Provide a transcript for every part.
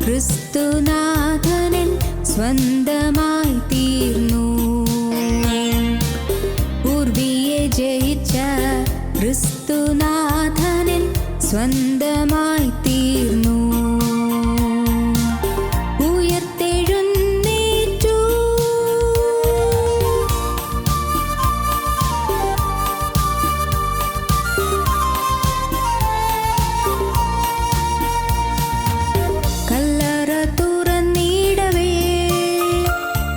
ക്രിസ്തുനാഥനൻ സ്വന്തമായി തീർന്നു. പൂർവിയെ ജയിച്ച ക്രിസ്തുനാഥനൻ സ്വന്തമായി തീർന്നു. ഉയർത്തെഴുന്നേറ്റു. കല്ലറ തുറന്നിടവേ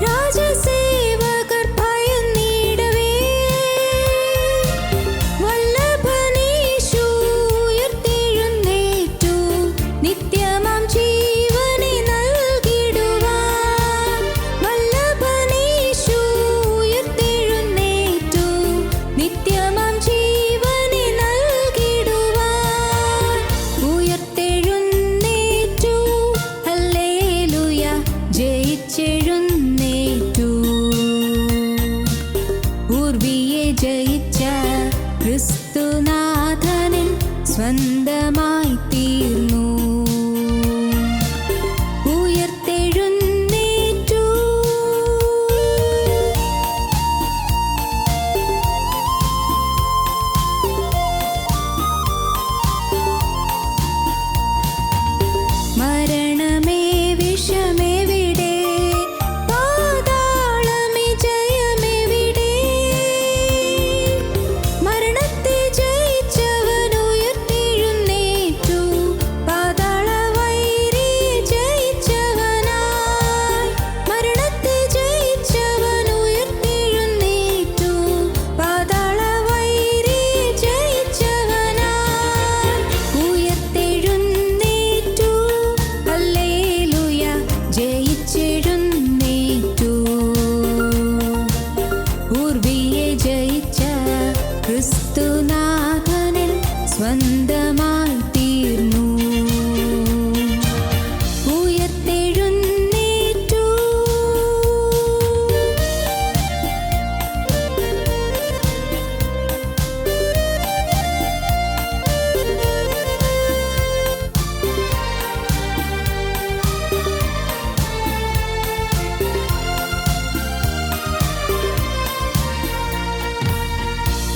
രാജസേവകർ ഭയന്നിടവേ വല്ലഭനീശു ഉയർത്തെഴുന്നേറ്റു. നിത്യമാം ജീവനെ നൽകിടുവാൻ വല്ലഭനീശു ഉയർത്തെഴുന്നേറ്റു. നിത്യമാം ജീവനെ നൽകിടുവാൻ ഉയർത്തെഴുന്നേറ്റു. ഹല്ലേലൂയ, ജയിച്ചെഴുന്നേറ്റു. പൂർവിയെ ജയിച്ച ക്രിസ്തുനാഥനൻ സ്വന്തമായി തീർന്നു. ഉയർത്തെഴുന്നേറ്റു. മരണമേ വിഷമെവിടെ? പാതാളമേ ജയമെവിടെ? മരണത്തെ ജയിച്ചവൻ ഉയർത്തെഴുന്നേറ്റു. പാതാള വൈരിയെ ജയിച്ചവനായി മരണത്തെ ജയിച്ചവൻ ഉയർത്തെഴുന്നേറ്റു. പാതാള വൈരിയെ ജയിച്ചവനായി ഉയർത്തെഴുന്നേറ്റു. ഹല്ലേലൂയ, ജയിച്ചെഴുന്നേറ്റു. പൂർവിയെ ജയിച്ച ക്രിസ്തുനാഥനൻ സ്വന്തമായി തീർന്നു. ഉയർത്തെഴുന്നേറ്റു.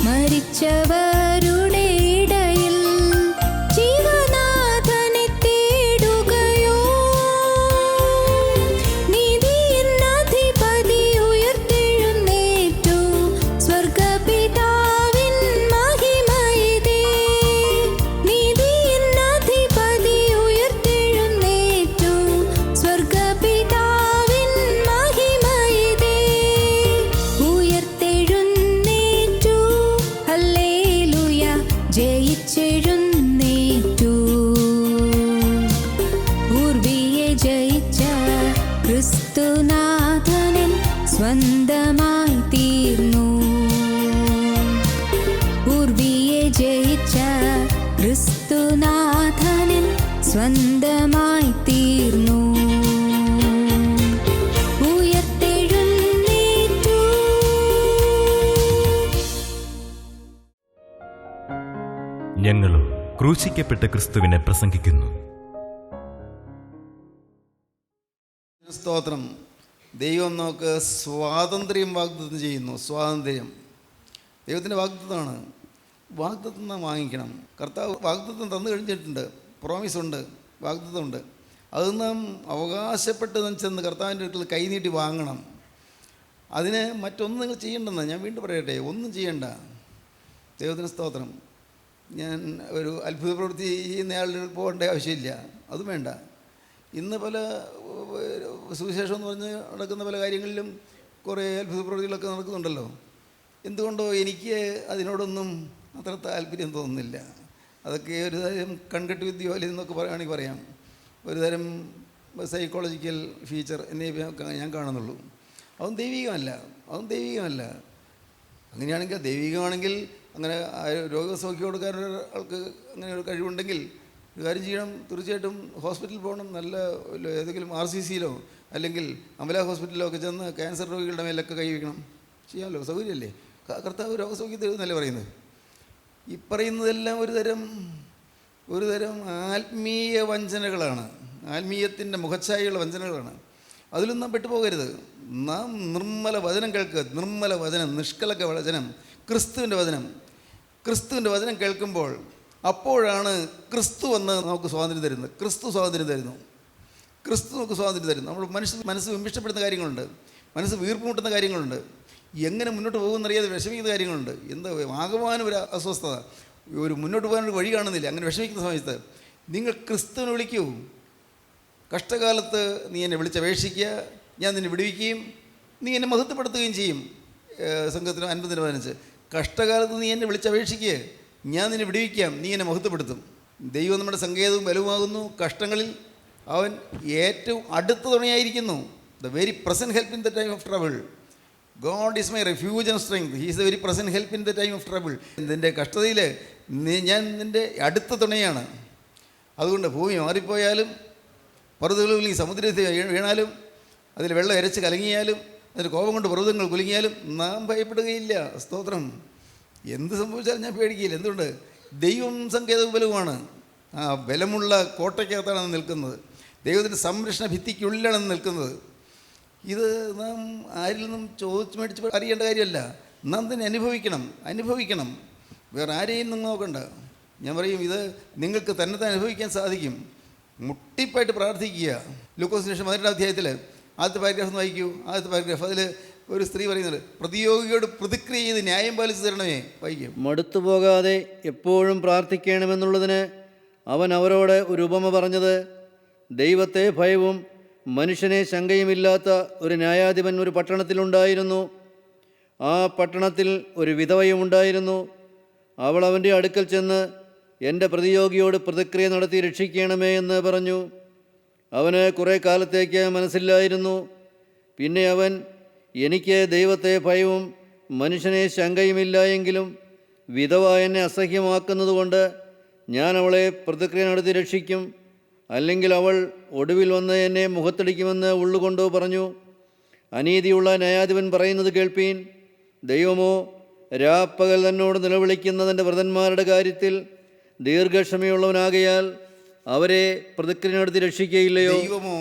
മരിച്ചവരുടെ ഇടയിൽ ജീവനാഥനെ തേടുകയോ? നീതിയിൻ അധിപതി ഉയർത്തെഴുന്നേറ്റു. സ്വർഗ്ഗപിതാവിൻ മഹിമയിതേ. നീതിയിൻ അധിപതി ഉയർത്തെഴുന്നേറ്റു. സ്വർഗ്ഗപിതാവിൻ മഹിമയിതേ. ഉയർത്തെഴുന്നേറ്റു. ഹല്ലേലൂയ, ജയിച്ചെഴുന്നേറ്റു. പൂർവിയെ ജയിച്ച ക്രിസ്തുനാഥനൻ സ്വന്തമായി തീർന്നു. പൂർവിയെ ജയിച്ച ക്രിസ്തുനാഥനൻ സ്വന്തമായി തീർന്നു. ഉയർത്തെഴുന്നേറ്റു. ഞങ്ങളും ക്രൂശിക്കപ്പെട്ട ക്രിസ്തുവിനെ പ്രസംഗിക്കുന്നു. സ്തോത്രം. ദൈവം നമുക്ക് സ്വാതന്ത്ര്യം വാഗ്ദത്തം ചെയ്യുന്നു. സ്വാതന്ത്ര്യം ദൈവത്തിൻ്റെ വാഗ്ദത്തമാണ്. വാഗ്ദത്തം നാം വാങ്ങിക്കണം. കർത്താവ് വാഗ്ദത്തം തന്നു കഴിഞ്ഞിട്ടുണ്ട്. പ്രോമിസുണ്ട്, വാഗ്ദത്തമുണ്ട്. അത് നാം അവകാശപ്പെട്ട് ചെന്ന് കർത്താവിൻ്റെ അടുക്കൽ കൈനീട്ടി വാങ്ങണം. അതിന് മറ്റൊന്നും നിങ്ങൾ ചെയ്യേണ്ടെന്ന് ഞാൻ വീണ്ടും പറയട്ടെ. ഒന്നും ചെയ്യണ്ട. ദൈവത്തിന് സ്തോത്രം. ഞാൻ ഒരു അത്ഭുത പ്രവൃത്തി ചെയ്യുന്നയാളുടെ പോകേണ്ട ആവശ്യമില്ല. അതും വേണ്ട. ഇന്ന് പല സുവിശേഷം എന്ന് പറഞ്ഞ് നടക്കുന്ന പല കാര്യങ്ങളിലും കുറേ അത്ഭുത പ്രവൃത്തികളൊക്കെ നടക്കുന്നുണ്ടല്ലോ. എന്തുകൊണ്ടോ എനിക്ക് അതിനോടൊന്നും അത്ര താല്പര്യം തോന്നുന്നില്ല. അതൊക്കെ ഒരു തരം കൺകെട്ട് വിദ്യ പോലെ എന്നൊക്കെ പറയുകയാണെങ്കിൽ പറയാം. ഒരു തരം സൈക്കോളജിക്കൽ ഫീച്ചർ എന്നേ ഞാൻ കാണുന്നുള്ളൂ. അതൊന്നും ദൈവികമല്ല. അങ്ങനെയാണെങ്കിൽ ദൈവികമാണെങ്കിൽ അങ്ങനെ രോഗസൗഖ്യം കൊടുക്കാൻ ഒരാൾക്ക് അങ്ങനെ ഒരു കഴിവുണ്ടെങ്കിൽ ഒരു കാര്യം ചെയ്യണം. തീർച്ചയായിട്ടും ഹോസ്പിറ്റലിൽ പോകണം. നല്ല ഏതെങ്കിലും RCCയിലോ അല്ലെങ്കിൽ അമല ഹോസ്പിറ്റലിലോ ഒക്കെ ചെന്ന് ക്യാൻസർ രോഗികളുടെ മേലൊക്കെ കൈ വയ്ക്കണം. ചെയ്യാമല്ലോ, സൗകര്യമല്ലേ. കർത്താവ് രോഗസൗഖ്യം തരുമെന്നല്ലേ പറയുന്നത്. ഈ പറയുന്നതെല്ലാം ഒരു തരം ആത്മീയ വഞ്ചനകളാണ്. ആത്മീയത്തിൻ്റെ മുഖച്ഛായയുള്ള വഞ്ചനകളാണ്. അതിലൊന്നും നാം പെട്ടുപോകരുത്. നാം നിർമ്മല വചനം കേൾക്കുക. നിർമ്മല വചനം, നിഷ്കലക വചനം, ക്രിസ്തുവിൻ്റെ വചനം. ക്രിസ്തുവിൻ്റെ വചനം കേൾക്കുമ്പോൾ അപ്പോഴാണ് ക്രിസ്തു വന്ന് നമുക്ക് സ്വാതന്ത്ര്യം തരുന്നത്. ക്രിസ്തു സ്വാതന്ത്ര്യം തരുന്നു. ക്രിസ്തു നമുക്ക് സ്വാതന്ത്ര്യം തരുന്നു. നമ്മൾ മനസ്സ് വിമിഷ്ടപ്പെടുന്ന കാര്യങ്ങളുണ്ട്, മനസ്സ് വീർപ്പ് മുട്ടുന്ന കാര്യങ്ങളുണ്ട്, എങ്ങനെ മുന്നോട്ട് പോകുമെന്നറിയാതെ വിഷമിക്കുന്ന കാര്യങ്ങളുണ്ട്. എന്താ ആകമാനം ഒരു അസ്വസ്ഥത, ഒരു മുന്നോട്ട് പോകാനൊരു വഴി കാണുന്നില്ല. അങ്ങനെ വിഷമിക്കുന്ന സമയത്ത് നിങ്ങൾ ക്രിസ്തുവിനെ വിളിക്കൂ. കഷ്ടകാലത്ത് നീ എന്നെ വിളിച്ചപേക്ഷിക്കുക, ഞാൻ നിന്നെ വിടുവിക്കുകയും നീ എന്നെ മഹത്വപ്പെടുത്തുകയും ചെയ്യും. സംഘത്തിന് 50-15. കഷ്ടകാലത്ത് നീ എന്നെ വിളിച്ചപേക്ഷിക്കുക, ഞാൻ നിന്നെ വിടുവിക്കാം, നീ എന്നെ മഹത്വപ്പെടുത്തും. ദൈവം നമ്മുടെ സങ്കേതവും ബലവുമാകുന്നു. കഷ്ടങ്ങളിൽ അവൻ ഏറ്റവും അടുത്ത തുണയായിരിക്കുന്നു. The very present help in the time of trouble. God is my refuge and strength. He is the very present help in the time of trouble. നിൻ്റെ കഷ്ടതയിൽ ഞാൻ നിൻ്റെ അടുത്ത തുണയാണ്. അതുകൊണ്ട് ഭൂമി മാറിപ്പോയാലും, പർവ്വതങ്ങളിൽ സമുദ്രത്തിൽ വീണാലും, അതിൽ വെള്ളം ഇരച്ച് കലങ്ങിയാലും, അതിന് കോപം കൊണ്ട് പർവ്വതങ്ങൾ കുലുങ്ങിയാലും നാം ഭയപ്പെടുകയില്ല. സ്തോത്രം. എന്ത് സംഭവിച്ചാലും ഞാൻ പേടിക്കുകയില്ല. എന്തുകൊണ്ട്? ദൈവം സങ്കേതവും ബലവുമാണ്. ആ ബലമുള്ള കോട്ടയ്ക്കകത്താണ് നിൽക്കുന്നത്. ദൈവത്തിൻ്റെ സംരക്ഷണ ഭിത്തിക്കുള്ളിലാണ് നിൽക്കുന്നത്. ഇത് നാം ആരിൽ നിന്നും ചോദിച്ച് മേടിച്ച് അറിയേണ്ട കാര്യമല്ല. നാം തന്നെ അനുഭവിക്കണം. വേറെ ആരെയും നിങ്ങൾ നോക്കണ്ട. ഞാൻ പറയും, ഇത് നിങ്ങൾക്ക് തന്നെ അനുഭവിക്കാൻ സാധിക്കും. മുട്ടിപ്പായിട്ട് പ്രാർത്ഥിക്കുക. ലൂക്കോസിന് ശേഷം 12-ാം അധ്യായത്തിൽ ആദ്യത്തെ പാരഗ്രാഫ് വായിക്കൂ. ആദ്യത്തെ പാരഗ്രാഫ്, അതിൽ ഒരു സ്ത്രീ പറയുന്നത്, പ്രതിയോഗിയോട് പ്രതിക്രിയ ചെയ്ത് ന്യായം പാലിച്ചു തരണമേ. വായിക്കും. മടുത്തു പോകാതെ എപ്പോഴും പ്രാർത്ഥിക്കണമെന്നുള്ളതിന് അവൻ അവരോട് ഒരു ഉപമ പറഞ്ഞത്, ദൈവത്തെ ഭയവും മനുഷ്യനെ ശങ്കയുമില്ലാത്ത ഒരു ന്യായാധിപൻ ഒരു പട്ടണത്തിലുണ്ടായിരുന്നു. ആ പട്ടണത്തിൽ ഒരു വിധവയും ഉണ്ടായിരുന്നു. അവൾ അവൻ്റെ അടുക്കൽ ചെന്ന്, എൻ്റെ പ്രതിയോഗിയോട് പ്രതിക്രിയ നടത്തി രക്ഷിക്കണമേ എന്ന് പറഞ്ഞു. അവന് കുറേ കാലത്തേക്ക് മനസ്സില്ലായിരുന്നു. പിന്നെ അവൻ, എനിക്ക് ദൈവത്തെ ഭയവും മനുഷ്യനെ ശങ്കയുമില്ല എങ്കിലും വിധവ എന്നെ അസഹ്യമാക്കുന്നതുകൊണ്ട് ഞാൻ അവളെ പ്രതിക്രിയ നടത്തി രക്ഷിക്കും, അല്ലെങ്കിൽ അവൾ ഒടുവിൽ വന്ന് എന്നെ മുഖത്തടിക്കുമെന്ന് ഉള്ളുകൊണ്ടു പറഞ്ഞു. അനീതിയുള്ള ന്യായാധിപൻ പറയുന്നത് കേൾപ്പീൻ. ദൈവമോ രാപ്പകൽ തന്നോട് നിലവിളിക്കുന്നതിൻ്റെ വ്രതന്മാരുടെ കാര്യത്തിൽ ദീർഘക്ഷമയുള്ളവനാകയാൽ അവരെ പ്രതിക്രിയ നടത്തി രക്ഷിക്കുകയില്ലയോ? ദൈവമോ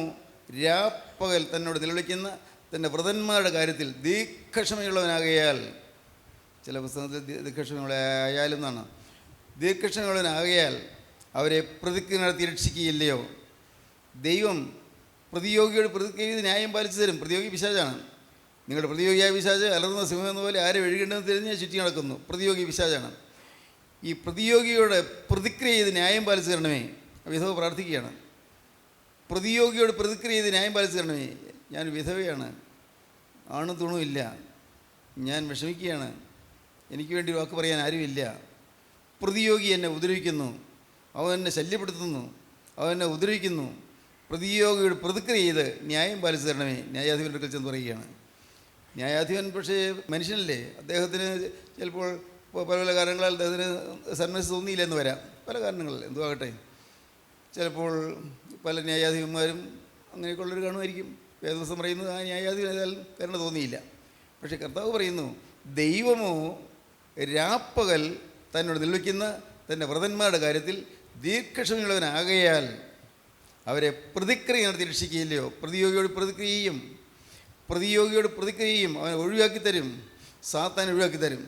രാപ്പകൽ തന്നോട് നിലവിളിക്കുന്ന തൻ്റെ വ്രതന്മാരുടെ കാര്യത്തിൽ ദീർഘക്ഷമയുള്ളവനാകയാൽ, ചില പുസ്തകത്തിൽ ദീർഘക്ഷമയുള്ളവനായാലും എന്നാണ്, ദീർഘക്ഷമയുള്ളവനാകയാൽ അവരെ പ്രതിക്രിയ നടത്തി രക്ഷിക്കുകയില്ലയോ? ദൈവം പ്രതിയോഗിയോട് പ്രതിക്രിയ ചെയ്ത് ന്യായം പാലിച്ചു തരും. പ്രതിയോഗി പിശാചാണ്. നിങ്ങളുടെ പ്രതിയോഗിയായ പിശാച് അലർന്ന സിംഹം എന്ന പോലെ ആരെ ഒഴുകേണ്ടതെന്ന് തിരിഞ്ഞ് ചുറ്റി നടക്കുന്നു. പ്രതിയോഗി പിശാചാണ്. ഈ പ്രതിയോഗിയോട് പ്രതിക്രിയ ചെയ്ത് ന്യായം പാലിച്ചു തരണമേ. വിധവ പ്രാർത്ഥിക്കുകയാണ്. പ്രതിയോഗിയോട് പ്രതിക്രിയ ചെയ്ത് ന്യായം പാലിച്ചു തരണമേ. ഞാൻ വിധവയാണ്, ആണും തുണുമില്ല, ഞാൻ വിഷമിക്കുകയാണ്, എനിക്ക് വേണ്ടി വാക്ക് പറയാൻ ആരുമില്ല. പ്രതിയോഗി എന്നെ ഉപദ്രവിക്കുന്നു, അവൻ എന്നെ ശല്യപ്പെടുത്തുന്നു, അവൻ എന്നെ ഉപദ്രവിക്കുന്നു. പ്രതിയോഗിയോട് പ്രതിക്രിയ ചെയ്ത് ന്യായം പാലിച്ചു തരണമേ. ന്യായാധിപൻ്റെ അടുക്കൽ ചെന്ന് പറയുകയാണ്. ന്യായാധിപൻ പക്ഷേ മനുഷ്യനല്ലേ. അദ്ദേഹത്തിന് ചിലപ്പോൾ പല പല കാരണങ്ങളാൽ അദ്ദേഹത്തിന് സന്മനസ് തോന്നിയില്ല എന്ന് വരാം. പല കാരണങ്ങളിൽ എന്തുവാകട്ടെ, ചിലപ്പോൾ പല ന്യായാധിപന്മാരും അങ്ങനെയൊക്കെയുള്ളൊരു കാണുമായിരിക്കും. വേദവസം പറയുന്നത് ആ ന്യായാധിപൻ കരുണ തോന്നിയില്ല. പക്ഷേ കർത്താവ് പറയുന്നു, ദൈവമോ രാപ്പകൽ തന്നോട് നിലവിളിക്കുന്ന തൻ്റെ വ്രതന്മാരുടെ കാര്യത്തിൽ ദീർഘക്ഷമയുള്ളവനാകയാൽ അവരെ പ്രതിക്രിയ നടത്തി രക്ഷിക്കുകയില്ലയോ? പ്രതിയോഗിയോട് പ്രതിക്രിയയും അവനെ ഒഴിവാക്കി തരും. സാത്താൻ ഒഴിവാക്കി തരും.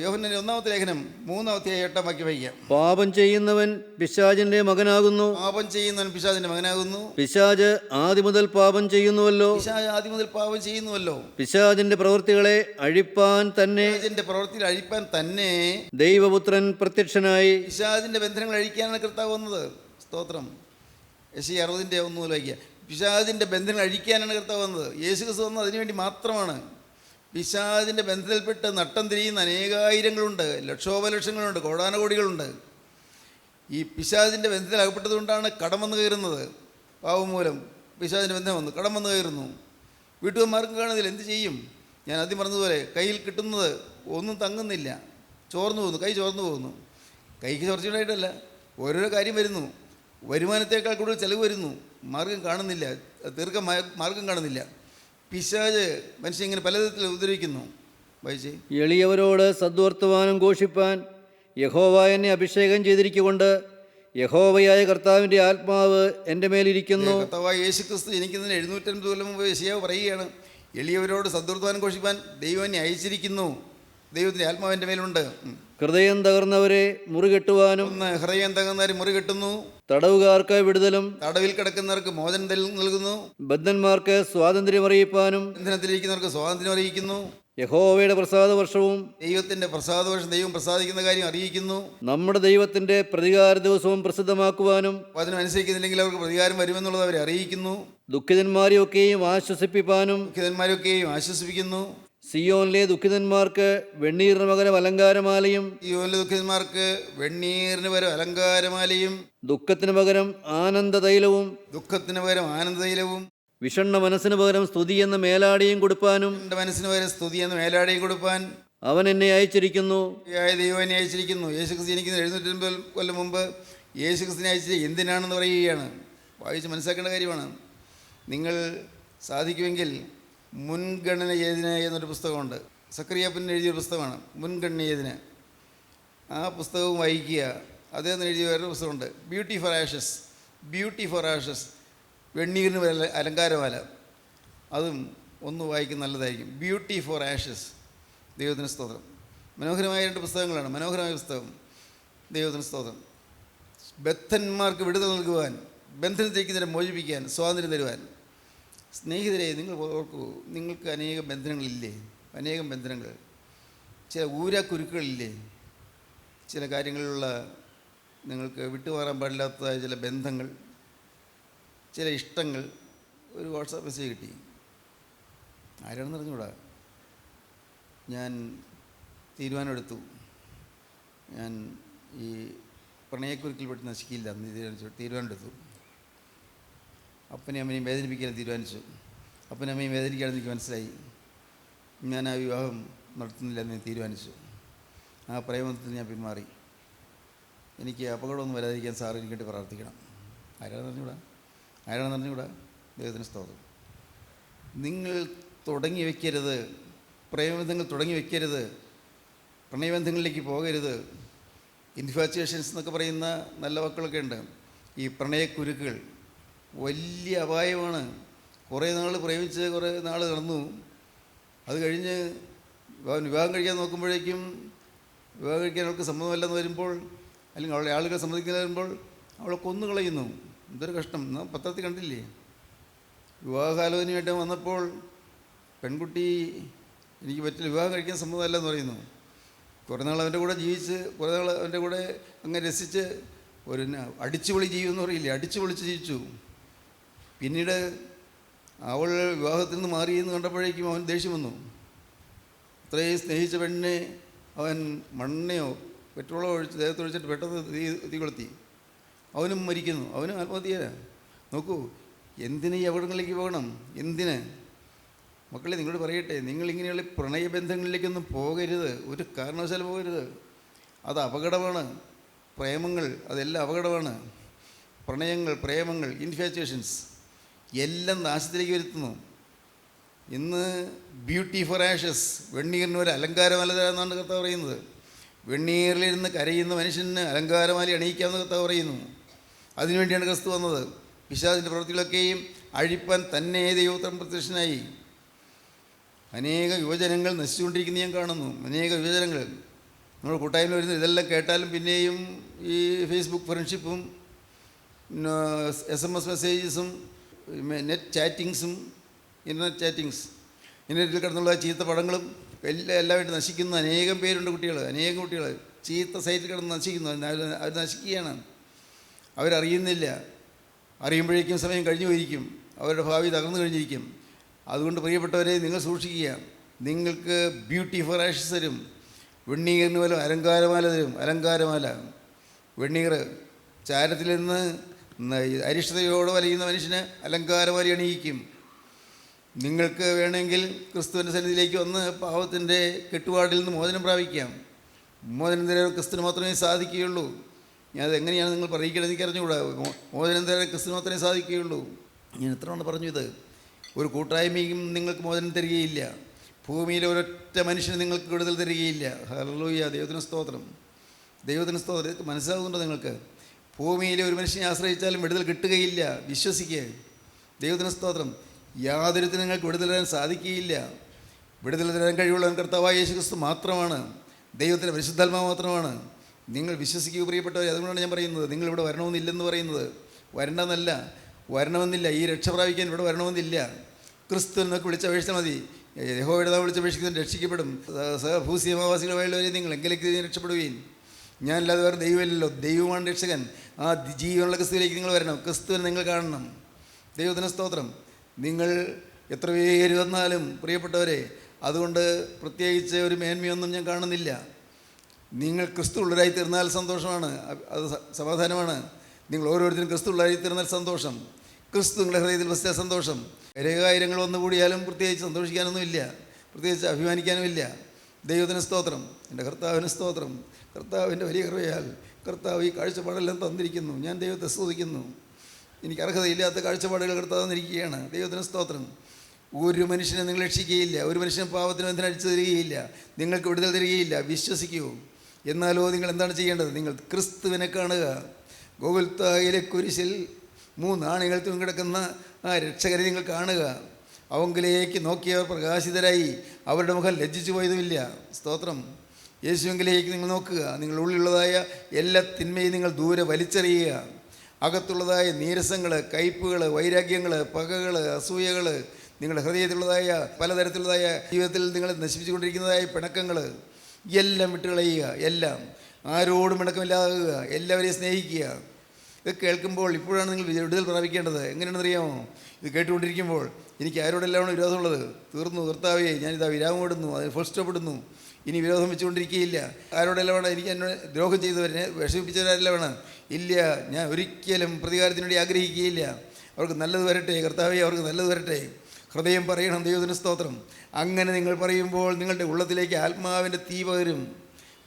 യോഹന്നാന്റെ 1-ാമത്തെ ലേഖനം 3-ാം വാക്യം വായിക്കാം. പാപം ചെയ്യുന്നവൻ പിശാചിന്റെ മകനാകുന്നു. പിശാച് ആദ്യം മുതൽ പാപം ചെയ്യുന്നുവല്ലോ. പിശാചിന്റെ പ്രവൃത്തികളെ അഴിപ്പാൻ തന്നെ ദൈവപുത്രൻ പ്രത്യക്ഷനായി. പിശാചിന്റെ ബന്ധനങ്ങൾ അഴിക്കാനാണ് കർത്താവ് വന്നത്. സ്തോത്രം. യെശയ്യാ 60:1 വായിക്കുക. പിശാചിന്റെ ബന്ധനങ്ങൾ അഴിക്കാനാണ് കർത്താവ് വന്നത്. യേശുക്രിസ്തു വന്നത് അതിനുവേണ്ടി മാത്രമാണ്. പിശാചിൻ്റെ ബന്ധത്തിൽപ്പെട്ട് നട്ടം തിരിയുന്ന അനേകായിരങ്ങളുണ്ട്, ലക്ഷോപലക്ഷങ്ങളുണ്ട്, കോടാനുകോടികളുണ്ട്. ഈ പിശാചിൻ്റെ ബന്ധത്തിൽ അകപ്പെട്ടതുകൊണ്ടാണ് കടം വന്ന് കയറുന്നത്. പാവം മൂലം പിശാചിൻ്റെ ബന്ധം വന്നു, കടം വന്ന് കയറുന്നു. വീട്ടുകാർക്ക് കാണുന്നില്ല, എന്ത് ചെയ്യും? ഞാൻ ആദ്യം പറഞ്ഞതുപോലെ കയ്യിൽ കിട്ടുന്നത് ഒന്നും തങ്ങുന്നില്ല, ചോർന്നു പോകുന്നു, കൈ ചോർന്നു പോകുന്നു. കൈക്ക് ചോർച്ചയുണ്ടായിട്ടല്ല, ഓരോരോ കാര്യം വരുന്നു. വരുമാനത്തേക്കാൾ കൂടുതൽ ചിലവ് വരുന്നു, മാർഗം കാണുന്നില്ല, തീർക്ക മാർഗം കാണുന്നില്ല. പിശാച് മനുഷ്യൻ ഇങ്ങനെ പലവിധത്തിൽ ഉപദ്രവിക്കുന്നു. വായിച്ചേ. എളിയവരോട് സദ്വർത്തമാനം ഘോഷിപ്പാൻ യഹോവ എന്നെ അഭിഷേകം ചെയ്തിരിക്കൊണ്ട് യഹോവയായ കർത്താവിൻ്റെ ആത്മാവ് എൻ്റെ മേലിരിക്കുന്നു. കർത്താവായ യേശു ക്രിസ്തു ജനിക്കുന്നതിന് 750 കൊല്ലം മുമ്പ് യെശയ്യാവ് പറയുകയാണ്, എളിയവരോട് സദ്വർത്തമാനം ഘോഷിപ്പാൻ ദൈവം എന്നെ അയച്ചിരിക്കുന്നു. ദൈവത്തിൻ്റെ ആത്മാവ് എൻ്റെ മേലുണ്ട്. ഹൃദയം തകർന്നവരെ മുറികെട്ടുവാനും ഹൃദയം തകർന്നവരെ മുറി കെട്ടുന്നു. തടവുകാർക്ക് വിടുതലും തടവിൽ കിടക്കുന്നവർക്ക് മോചനം നൽകുന്നു. ബദ്ധന്മാർക്ക് സ്വാതന്ത്ര്യം അറിയിപ്പാനും ബന്ധനത്തിലിരിക്കുന്നവർക്ക് സ്വാതന്ത്ര്യം അറിയിക്കുന്നു. യഹോവയുടെ പ്രസാദ വർഷവും ദൈവത്തിൻ്റെ പ്രസാദവർഷം ദൈവം പ്രസാദിക്കുന്ന കാര്യം അറിയിക്കുന്നു. നമ്മുടെ ദൈവത്തിൻ്റെ പ്രതികാര ദിവസവും പ്രസിദ്ധമാക്കുവാനും വചനം അനുസരിക്കുന്നില്ലെങ്കിൽ അവർക്ക് പ്രതികാരം വരുമെന്നുള്ളത് അവരെ അറിയിക്കുന്നു. ദുഃഖിതന്മാരെയൊക്കെയും ആശ്വസിപ്പിപ്പാനും ദുഃഖിതന്മാരൊക്കെയും ആശ്വസിപ്പിക്കുന്നു. സിയോനിലെ ദുഃഖിതന്മാർക്ക് വെണ്ണീറിന് പകരം അലങ്കാരമാലയും യോനിലെ ദുഃഖിതന്മാർക്ക് വെണ്ണീറിന് പകരം അലങ്കാരമാലയും ദുഃഖത്തിന് പകരം ആനന്ദ തൈലവും ദുഃഖത്തിന് പകരം ആനന്ദതൈലവും വിഷണ്ണ മനസ്സിന് പകരം സ്തുതി എന്ന മേലാടിയും കൊടുപ്പാനും എൻ്റെ മനസ്സിന് പകരം സ്തുതി എന്ന മേലാടയും കൊടുപ്പാൻ അവൻ എന്നെ അയച്ചിരിക്കുന്നു. ദൈവം എന്നെ അയച്ചിരിക്കുന്നു. യേശുക്രിസ്തു ജനിക്കുന്ന 750 കൊല്ലം മുമ്പ് യേശുക്രിസ്തുവിനെ അയച്ചത് എന്തിനാണെന്ന് പറയുകയാണ്. വായിച്ച് മനസ്സിലാക്കേണ്ട കാര്യമാണ്. നിങ്ങൾ സാധിക്കുമെങ്കിൽ മുൻഗണന ഏതിന് എന്നൊരു പുസ്തകമുണ്ട്. സക്കറിയാപ്പൻ എഴുതിയൊരു പുസ്തകമാണ് മുൻഗണന ഏതിന്. ആ പുസ്തകവും വായിക്കുക. അദ്ദേഹത്തിന് എഴുതിയ വേറൊരു പുസ്തകമുണ്ട്, ബ്യൂട്ടി ഫോർ ആഷസ്, വെണ്ണീറിന് അലങ്കാരമാല. അതും ഒന്ന് വായിക്കുന്ന നല്ലതായിരിക്കും. Beauty for ashes. ദൈവത്തിന് സ്തോത്രം. മനോഹരമായ 2 പുസ്തകങ്ങളാണ്. മനോഹരമായ പുസ്തകം. ദൈവത്തിന് സ്തോത്രം. ബദ്ധന്മാർക്ക് വിടുതൽ നൽകുവാൻ, ബന്ധനത്തിരിക്കുന്നവരെ മോചിപ്പിക്കാൻ, സ്വാതന്ത്ര്യം തരുവാൻ. സ്നേഹിതരെ, നിങ്ങൾ ഓർക്കൂ, നിങ്ങൾക്ക് അനേകം ബന്ധനങ്ങളില്ലേ? അനേകം ബന്ധനങ്ങൾ, ചില ഊരാക്കുരുക്കളില്ലേ? ചില കാര്യങ്ങളിലുള്ള നിങ്ങൾക്ക് വിട്ടുമാറാൻ പാടില്ലാത്തതായ ചില ബന്ധങ്ങൾ, ചില ഇഷ്ടങ്ങൾ. ഒരു വാട്സാപ്പ് മെസ്സേജ് കിട്ടി. ആരാണെന്ന് അറിഞ്ഞൂടാ. ഞാൻ തീരുമാനമെടുത്തു, ഞാൻ ഈ പ്രണയക്കുരുക്കിൽ പെട്ട് നശിക്കില്ല എന്ന് തീരുമാനമെടുത്തു. അപ്പനെയും അമ്മയും വേദനിപ്പിക്കാൻ തീരുമാനിച്ചു. അപ്പനും അമ്മയും വേദനിക്കുകയാണെന്ന് എനിക്ക് മനസ്സിലായി. ഞാൻ ആ വിവാഹം നടത്തുന്നില്ല എന്ന് തീരുമാനിച്ചു. ആ പ്രേമത്തിൽ ഞാൻ പിന്മാറി. എനിക്ക് അപകടമൊന്നും വരാതിരിക്കാൻ സാർ എനിക്ക് വേണ്ടി പ്രാർത്ഥിക്കണം. ആരാണെന്ന് അറിഞ്ഞുകൂടാ. ദൈവത്തിന് സ്തോത്രം. നിങ്ങൾ തുടങ്ങി വയ്ക്കരുത്, പ്രേമബന്ധങ്ങൾ തുടങ്ങി വയ്ക്കരുത്, പ്രണയബന്ധങ്ങളിലേക്ക് പോകരുത്. ഇൻഫാച്വേഷൻസ് എന്നൊക്കെ പറയുന്ന നല്ല വാക്കുകളൊക്കെ ഉണ്ട്. ഈ പ്രണയക്കുരുക്കുകൾ വലിയ അപായമാണ്. കുറേ നാൾ പ്രേമിച്ച് കുറേ നാൾ നടന്നു. അത് കഴിഞ്ഞ് വിവാഹം കഴിക്കാൻ നോക്കുമ്പോഴേക്കും വിവാഹം കഴിക്കാൻ അവൾക്ക് സമ്മതമല്ലെന്ന് വരുമ്പോൾ, അല്ലെങ്കിൽ അവളെ ആളുകൾ സമ്മതിക്കുന്ന വരുമ്പോൾ അവളെ കൊന്നുകളയുന്നു. എന്തൊരു കഷ്ടം. പത്രത്തിൽ കണ്ടില്ലേ? വിവാഹകാലോചനയായിട്ട് വന്നപ്പോൾ പെൺകുട്ടി എനിക്ക് പറ്റില്ല, വിവാഹം കഴിക്കാൻ സമ്മതമല്ലെന്ന് പറയുന്നു. കുറേ നാൾ അവൻ്റെ കൂടെ ജീവിച്ച്, കുറേ നാൾ അവൻ്റെ കൂടെ അങ്ങനെ രസിച്ച് ഒരു അടിച്ചുപൊളി ജീവിതമെന്ന് പറയില്ലേ, അടിച്ചു പൊളിച്ച് ജീവിച്ചു. പിന്നീട് അവൾ വിവാഹത്തിൽ നിന്ന് മാറിയെന്ന് കണ്ടപ്പോഴേക്കും അവൻ ദേഷ്യം വന്നു. അത്രയും സ്നേഹിച്ച പെണ്ണിനെ അവൻ മണ്ണെയോ പെട്രോളോ ദേഹത്തൊഴിച്ചിട്ട് പെട്ടെന്ന് തീ കൊളുത്തി. അവനും മരിക്കുന്നു. അവനും ആത്മഹത്യ. നോക്കൂ, എന്തിന് ഈ അപകടങ്ങളിലേക്ക് പോകണം? എന്തിന്? മക്കളെ, നിങ്ങളോട് പറയട്ടെ, നിങ്ങളിങ്ങനെയുള്ള പ്രണയബന്ധങ്ങളിലേക്കൊന്നും പോകരുത്. ഒരു കാരണവശാലും പോകരുത്. അത് അപകടമാണ്. പ്രേമങ്ങൾ അതെല്ലാം അപകടമാണ്. പ്രേമങ്ങൾ, ഇൻഫാച്വേഷൻസ് എല്ലാം നാശത്തിലേക്ക് വരുത്തുന്നു. ഇന്ന് ബ്യൂട്ടി ഫോർ ആഷസ്, വെണ്ണീറിന് ഒരു അലങ്കാരമാല തരാമെന്നാണ് കർത്താവ് പറയുന്നത്. വെണ്ണീറിലിരുന്ന് കരയുന്ന മനുഷ്യന് അലങ്കാരമാല അണിയിക്കാമെന്ന് കർത്താവ് പറയുന്നു. അതിനുവേണ്ടിയാണ് ക്രിസ്തു വന്നത്. പിശാചിൻ്റെ പ്രവൃത്തികളൊക്കെയും അഴിപ്പാൻ തന്നെ ദൈവോത്തരം പ്രത്യക്ഷനായി. അനേക യുവജനങ്ങൾ നശിച്ചുകൊണ്ടിരിക്കുന്ന ഞാൻ കാണുന്നു. അനേക യുവജനങ്ങൾ നമ്മൾ കൂട്ടായ്മ വരുന്നത് ഇതെല്ലാം കേട്ടാലും പിന്നെയും ഈ ഫേസ്ബുക്ക് ഫ്രണ്ട്ഷിപ്പും SMS മെസ്സേജസും നെറ്റ് ചാറ്റിങ്സും ഇൻ്റർനെറ്റിൽ കിടന്നുള്ള ചീത്ത പടങ്ങളും എല്ലാമായിട്ട് നശിക്കുന്ന അനേകം പേരുണ്ട്. അനേകം കുട്ടികൾ ചീത്ത സൈറ്റിൽ കിടന്ന് നശിക്കുന്നു. അവർ നശിക്കുകയാണ്. അവരറിയുന്നില്ല. അറിയുമ്പോഴേക്കും സമയം കഴിഞ്ഞു പോയിരിക്കും. അവരുടെ ഭാവി തകർന്നു കഴിഞ്ഞിരിക്കും. അതുകൊണ്ട് പ്രിയപ്പെട്ടവരെ, നിങ്ങൾ സൂക്ഷിക്കുക. നിങ്ങൾക്ക് ബ്യൂട്ടി ഫോർ ആഷസ് തരും. വെണ്ണീറിന് പോലും അലങ്കാരമാല തരും. അലങ്കാരമാല, വെണ്ണീർ. ചാരത്തിൽ നിന്ന് അരിഷ്ടതയോടെ വലയുന്ന മനുഷ്യന് അലങ്കാരമാല അണിയിക്കും. നിങ്ങൾക്ക് വേണമെങ്കിൽ ക്രിസ്തുവിൻ്റെ സന്നിധിയിലേക്ക് വന്ന് പാവത്തിൻ്റെ കെട്ടുപാടിൽ നിന്ന് മോചനം പ്രാപിക്കാം. മോചനം തരാൻ ക്രിസ്തുവിന് മാത്രമേ സാധിക്കുകയുള്ളൂ. ഞാനത് എങ്ങനെയാണ് നിങ്ങൾ പറയിക്കണമെന്ന് എനിക്ക് അറിഞ്ഞുകൂടാ. മോചനം തരാൻ ക്രിസ്തുവിന് മാത്രമേ സാധിക്കുകയുള്ളൂ. ഞാൻ എത്ര തവണ പറഞ്ഞു ഇത്. ഒരു കൂട്ടായ്മയും നിങ്ങൾക്ക് മോചനം തരികയില്ല. ഭൂമിയിലെ ഒരൊറ്റ മനുഷ്യന് നിങ്ങൾക്ക് വിടുതൽ തരികയില്ല. ഹല്ലേലൂയ. ദൈവത്തിന് സ്തോത്രം. ദൈവത്തിന് സ്തോത്രം. ഇത് മനസ്സിലാകുന്നുണ്ടോ നിങ്ങൾക്ക്? ഭൂമിയിലെ ഒരു മനുഷ്യനെ ആശ്രയിച്ചാലും വിടുതൽ കിട്ടുകയില്ല. വിശ്വസിക്കുക. ദൈവത്തിന് സ്തോത്രം. യാതൊരുത്തിനും നിങ്ങൾക്ക് വിടുതൽ തരാൻ സാധിക്കുകയില്ല. വിടുതൽ തരാൻ കഴിവുള്ളവൻ കർത്താവായ യേശുക്രിസ്തു മാത്രമാണ്. ദൈവത്തിൻ്റെ പരിശുദ്ധാത്മാവ് മാത്രമാണ്. നിങ്ങൾ വിശ്വസിക്കുക പ്രിയപ്പെട്ടവരെ. അതുകൊണ്ടാണ് ഞാൻ പറയുന്നത്, നിങ്ങളിവിടെ വരണമെന്നില്ലെന്ന് പറയുന്നത്. വരണമെന്നല്ല, വരണമെന്നില്ല. ഈ രക്ഷ പ്രാപിക്കാൻ ഇവിടെ വരണമെന്നില്ല. ക്രിസ്തു എന്നൊക്കെ വിളിച്ചപേക്ഷിച്ചാൽ മതി. യഹോവയുടെ നാമം വിളിച്ചപേക്ഷിക്കുന്നവൻ രക്ഷിക്കപ്പെടും. ഭൂസ്യമാവാസികളുമായുള്ളവരെ നിങ്ങൾ എങ്കിലേക്ക് രക്ഷപ്പെടുകയും. ഞാനല്ലാതെ വേറെ ദൈവമില്ലല്ലോ. ദൈവമാണ് രക്ഷകൻ. ആ ജീവനുള്ള ക്രിസ്തുവിലേക്ക് നിങ്ങൾ വരണം. ക്രിസ്തുവിനെ നിങ്ങൾ കാണണം. ദൈവത്തിന് സ്തോത്രം. നിങ്ങൾ എത്ര പേര് വന്നാലും പ്രിയപ്പെട്ടവരെ, അതുകൊണ്ട് പ്രത്യേകിച്ച് ഒരു മേന്മയൊന്നും ഞാൻ കാണുന്നില്ല. നിങ്ങൾ ക്രിസ്തു ഉള്ളവരായി തീർന്നാൽ സന്തോഷമാണ്, അത് സമാധാനമാണ്. നിങ്ങൾ ഓരോരുത്തരും ക്രിസ്തു ഉള്ളവരായി തീർന്നാൽ സന്തോഷം. ക്രിസ്തു നിങ്ങളുടെ ഹൃദയത്തിൽ വസിച്ച സന്തോഷം. രേഖായിരങ്ങൾ വന്നുകൂടിയാലും പ്രത്യേകിച്ച് സന്തോഷിക്കാനൊന്നുമില്ല, പ്രത്യേകിച്ച് അഭിമാനിക്കാനുമില്ല. ദൈവത്തിന് സ്തോത്രം. എൻ്റെ കർത്താവിന് സ്തോത്രം. കർത്താവിൻ്റെ വലിയ കൃപയാൽ കർത്താവ് ഈ കാഴ്ചപ്പാടെല്ലാം തന്നിരിക്കുന്നു. ഞാൻ ദൈവത്തെ സ്തുതിക്കുന്നു. എനിക്ക് അർഹതയില്ലാത്ത കാഴ്ചപ്പാടുകൾ കർത്താവ് തന്നിരിക്കുകയാണ്. ദൈവത്തിന് സ്തോത്രം. ഒരു മനുഷ്യനെ നിങ്ങൾ രക്ഷിക്കുകയില്ല. ഒരു മനുഷ്യനെ പാപത്തിന് ബന്ധനം അടിച്ചു തരികയില്ല. നിങ്ങൾക്ക് വിടുതൽ തരികയില്ല. വിശ്വസിക്കൂ. എന്നാലോ നിങ്ങൾ എന്താണ് ചെയ്യേണ്ടത്? നിങ്ങൾ ക്രിസ്തുവിനെ കാണുക. ഗോകുൽത്തായിലെ കുരിശിൽ 3 ആണികൾ തൂങ്ങിക്കിടക്കുന്ന ആ രക്ഷകരെ നിങ്ങൾ കാണുക. അവങ്കിലേക്ക് നോക്കിയവർ പ്രകാശിതരായി. അവരുടെ മുഖം ലജ്ജിച്ചു പോയതുമില്ല. സ്തോത്രം. യേശുവിലേക്ക് നിങ്ങൾ നോക്കുക. നിങ്ങളുടെ ഉള്ളിലുള്ളതായ എല്ലാ തിന്മയും നിങ്ങൾ ദൂരെ വലിച്ചെറിയുക. അകത്തുള്ളതായ നീരസങ്ങൾ, കയ്പുകൾ, വൈരാഗ്യങ്ങൾ, പകകൾ, അസൂയകൾ, നിങ്ങളുടെ ഹൃദയത്തിലുള്ളതായ പലതരത്തിലുള്ളതായ ജീവിതത്തിൽ നിങ്ങൾ നശിപ്പിച്ചുകൊണ്ടിരിക്കുന്നതായ പിണക്കങ്ങൾ എല്ലാം വിട്ടുകളയുക. എല്ലാം ആരോടും പിണക്കമില്ലാതാകുക. എല്ലാവരെയും സ്നേഹിക്കുക. ഇത് കേൾക്കുമ്പോൾ ഇപ്പോഴാണ് നിങ്ങൾ വിടുതൽ പ്രാപിക്കേണ്ടത്. എങ്ങനെയാണെന്നറിയാമോ? ഇത് കേട്ടുകൊണ്ടിരിക്കുമ്പോൾ എനിക്ക് ആരോടെല്ലാമാണ് വിരോധമുള്ളത്? തീർന്നു കർത്താവേ, ഞാനിതാ വിരാമം ഇടുന്നു, അതിന് ഫുൾ സ്റ്റോപ്പ് ഇടുന്നു. ഇനി വിരോധം വെച്ചുകൊണ്ടിരിക്കുകയില്ല. ആരോടെല്ലാമാണ് എനിക്ക് എന്നോട് ദ്രോഹം ചെയ്തവരെ വിഷമിപ്പിച്ചവരെല്ലാമാണ്. ഇല്ല, ഞാൻ ഒരിക്കലും പ്രതികാരത്തിനുവേണ്ടി ആഗ്രഹിക്കുകയില്ല. അവർക്ക് നല്ലത് വരട്ടെ കർത്താവേ, അവർക്ക് നല്ലത് വരട്ടെ. ഹൃദയം പറയണം. ദൈവത്തിന് സ്തോത്രം. അങ്ങനെ നിങ്ങൾ പറയുമ്പോൾ നിങ്ങളുടെ ഉള്ളത്തിലേക്ക് ആത്മാവിൻ്റെ തീ പകരും.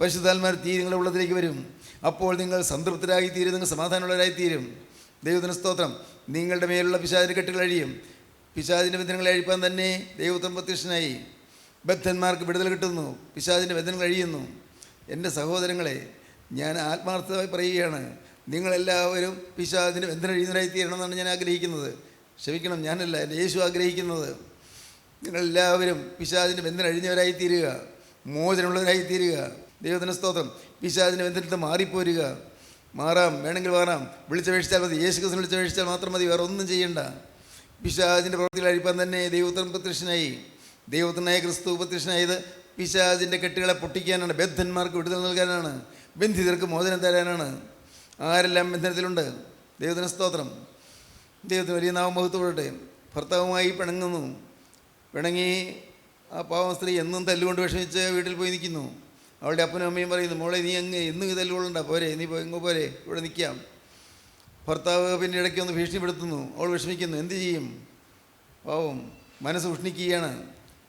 പരിശുദ്ധാത്മാവിൻ്റെ തീ നിങ്ങളുടെ ഉള്ളത്തിലേക്ക് വരും. അപ്പോൾ നിങ്ങൾ സംതൃപ്തരായിത്തീരും, നിങ്ങൾ സമാധാനമുള്ളവരായിത്തീരും. ദൈവത്തിന് സ്തോത്രം. നിങ്ങളുടെ മേലുള്ള പിശാചിൻ്റെ കെട്ടുകൾ അഴിയും. പിശാചിൻ്റെ ബന്ധനങ്ങൾ അഴിപ്പാൻ തന്നെ ദൈവത്വം പ്രത്യക്ഷനായി. ബദ്ധന്മാർക്ക് വിടുതൽ കിട്ടുന്നു. പിശാചിൻ്റെ ബന്ധനങ്ങൾ അഴിയുന്നു. എൻ്റെ സഹോദരങ്ങളെ, ഞാൻ ആത്മാർത്ഥമായി പറയുകയാണ്, നിങ്ങളെല്ലാവരും പിശാചിൻ്റെ ബന്ധനം അഴിയുന്നവരായിത്തീരണമെന്നാണ് ഞാൻ ആഗ്രഹിക്കുന്നത്. ക്ഷമിക്കണം, ഞാനല്ല, എൻ്റെ യേശു ആഗ്രഹിക്കുന്നത്. നിങ്ങളെല്ലാവരും പിശാചിൻ്റെ ബന്ധനം അഴിഞ്ഞവരായിത്തീരുക, മോചനമുള്ളവരായിത്തീരുക. ദൈവത്തിന് സ്തോത്രം. പിശാചിൻ്റെ ബന്ധനത്തിൽ മാറിപ്പോരുക. മാറാം, വേണമെങ്കിൽ മാറാം. വിളിച്ചപേക്ഷിച്ചാൽ മതി. യേശു ക്രിസ്തു വിളിച്ചപേക്ഷിച്ചാൽ മാത്രം മതി, വേറെ ഒന്നും ചെയ്യണ്ട. പിശാചിൻ്റെ പ്രവൃത്തികൾ അഴിപ്പാൻ തന്നെ ദൈവത്തിന് പ്രത്യക്ഷനായി. ദൈവത്തിനായ ക്രിസ്തു പ്രത്യക്ഷനായത് പിശാചിൻ്റെ കെട്ടുകളെ പൊട്ടിക്കാനാണ്. ബദ്ധന്മാർക്ക് വിടുതൽ നൽകാനാണ്. ബന്ധിതർക്ക് മോചനം തരാനാണ്. ആരെല്ലാം ബന്ധനത്തിലുണ്ട്? ദൈവത്തിന് സ്തോത്രം. ദൈവത്തിന് വലിയ നാമം മഹത്വപ്പെടട്ടെ. ഭർത്താവുമായി പിണങ്ങുന്നു. പിണങ്ങി ആ പാവം സ്ത്രീ എന്നും തല്ലുകൊണ്ട് വിഷമിച്ച് വീട്ടിൽ പോയി നിൽക്കുന്നു. അവളുടെ അപ്പനും അമ്മയും പറയുന്നു, മോളെ നീ എന്നും തല്ലുകൊള്ളണ്ട, പോരെ, നീ എങ്ങോ പോരെ, ഇവിടെ നിൽക്കാം. ഭർത്താവ് പിന്നെ ഇടയ്ക്ക് ഒന്ന് ഭീഷണിപ്പെടുത്തുന്നു. അവൾ വിഷമിക്കുന്നു. എന്ത് ചെയ്യും? പാവം മനസ്സ് ഉഷ്ണിക്കുകയാണ്.